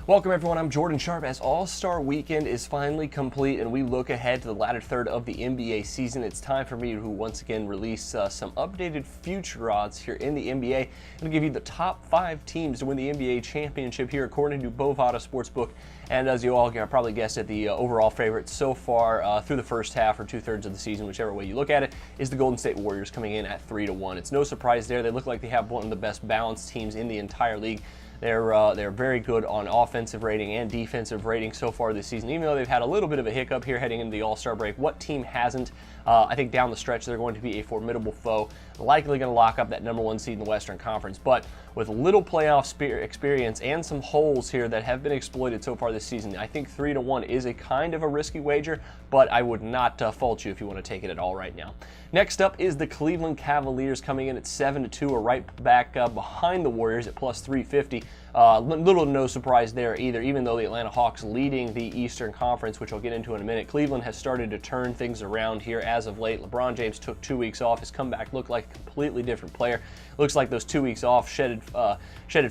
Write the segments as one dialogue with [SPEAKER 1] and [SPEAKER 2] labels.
[SPEAKER 1] Welcome everyone, I'm Jordan Sharp. As All-Star Weekend is finally complete and we look ahead to the latter third of the NBA season, it's time for me to once again release some updated future odds here in the NBA. I'm going to give you the top 5 teams to win the NBA championship here according to Bovada Sportsbook. And as you all can probably guess it, the overall favorite so far through the first half or 2/3 of the season, whichever way you look at it, is the Golden State Warriors coming in at 3-1. It's no surprise there. They look like they have one of the best balanced teams in the entire league. They're very good on offensive rating and defensive rating so far this season, even though they've had a little bit of a hiccup here heading into the All-Star break. What team hasn't? I think down the stretch they're going to be a formidable foe, likely going to lock up that #1 seed in the Western Conference. But with little playoff experience and some holes here that have been exploited so far this season, I think 3-1 is a kind of a risky wager, but I would not fault you if you want to take it at all right now. Next up is the Cleveland Cavaliers coming in at 7-2, are right back behind the Warriors at plus 350. Little to no surprise there either, even though the Atlanta Hawks leading the Eastern Conference, which I'll get into in a minute. Cleveland has started to turn things around here as of late. LeBron James took 2 weeks off. His comeback looked like a completely different player. Looks like those 2 weeks off shedded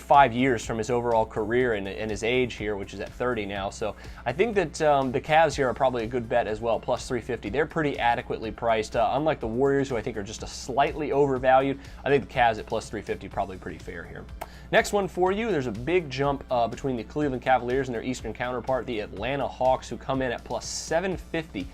[SPEAKER 1] 5 years from his overall career and his age here, which is at 30 now. So I think that the Cavs here are probably a good bet as well, plus 350. They're pretty adequately priced. Unlike the Warriors, who I think are just a slightly overvalued, I think the Cavs at plus 350 probably pretty fair here. Next one for you, there's a big jump between the Cleveland Cavaliers and their Eastern counterpart, the Atlanta Hawks, who come in at plus 750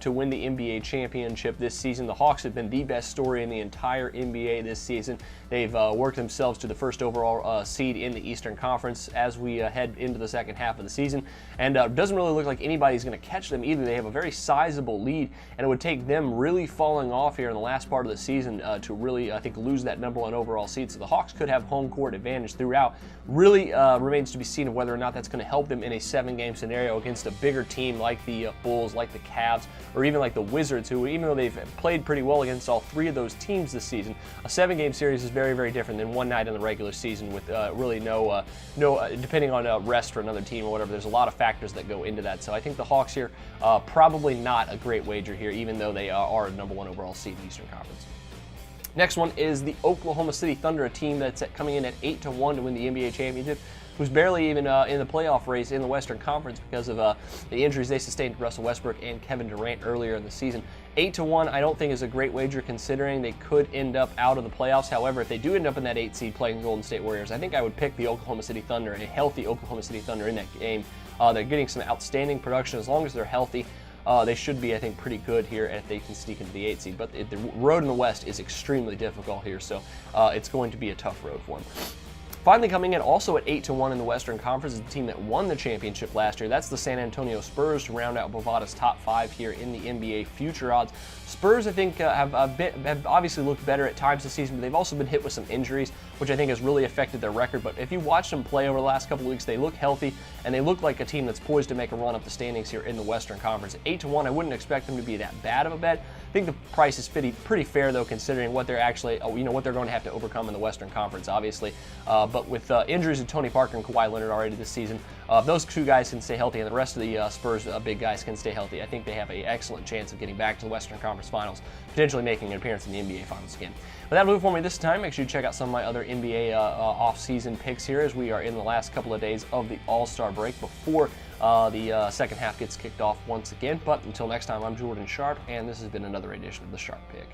[SPEAKER 1] to win the NBA championship this season. The Hawks have been the best story in the entire NBA this season. They've worked themselves to the first overall seed in the Eastern Conference as we head into the second half of the season. And it doesn't really look like anybody's going to catch them either. They have a very sizable lead, and it would take them really falling off here in the last part of the season to really, I think, lose that #1 overall seed. So the Hawks could have home court advantage throughout. Really remains to be seen of whether or not that's going to help them in a 7-game scenario against a bigger team like the Bulls, like the Cavs, or even like the Wizards, who, even though they've played pretty well against all 3 of those teams this season, a 7-game series is very, very different than one night in the regular season with really no depending on rest for another team or whatever. There's a lot of factors that go into that. So I think the Hawks here, probably not a great wager here, even though they are a #1 overall seed in the Eastern Conference. Next one is the Oklahoma City Thunder, a team that's coming in at 8-1 to win the NBA championship, who's barely even in the playoff race in the Western Conference because of the injuries they sustained to Russell Westbrook and Kevin Durant earlier in the season. 8-1 I don't think is a great wager considering they could end up out of the playoffs. However, if they do end up in that 8 seed playing the Golden State Warriors, I think I would pick the Oklahoma City Thunder, a healthy Oklahoma City Thunder in that game. They're getting some outstanding production. As long as they're healthy, they should be, I think, pretty good here if they can sneak into the 8 seed. But the road in the West is extremely difficult here, so it's going to be a tough road for them. Finally coming in also at 8-1 in the Western Conference is the team that won the championship last year. That's the San Antonio Spurs to round out Bovada's top 5 here in the NBA future odds. Spurs, I think, have obviously looked better at times this season, but they've also been hit with some injuries, which I think has really affected their record. But if you watch them play over the last couple of weeks, they look healthy, and they look like a team that's poised to make a run up the standings here in the Western Conference. At 8-1, I wouldn't expect them to be that bad of a bet. I think the price is pretty fair, though, considering what they're actually, what they're going to have to overcome in the Western Conference, obviously. But with injuries to Tony Parker and Kawhi Leonard already this season, if those 2 guys can stay healthy and the rest of the Spurs big guys can stay healthy, I think they have an excellent chance of getting back to the Western Conference Finals, potentially making an appearance in the NBA Finals again. But that'll do it for me this time. Make sure you check out some of my other NBA off-season picks here as we are in the last couple of days of the All-Star break before the second half gets kicked off once again. But until next time, I'm Jordan Sharp, and this has been another edition of the Sharp Pick.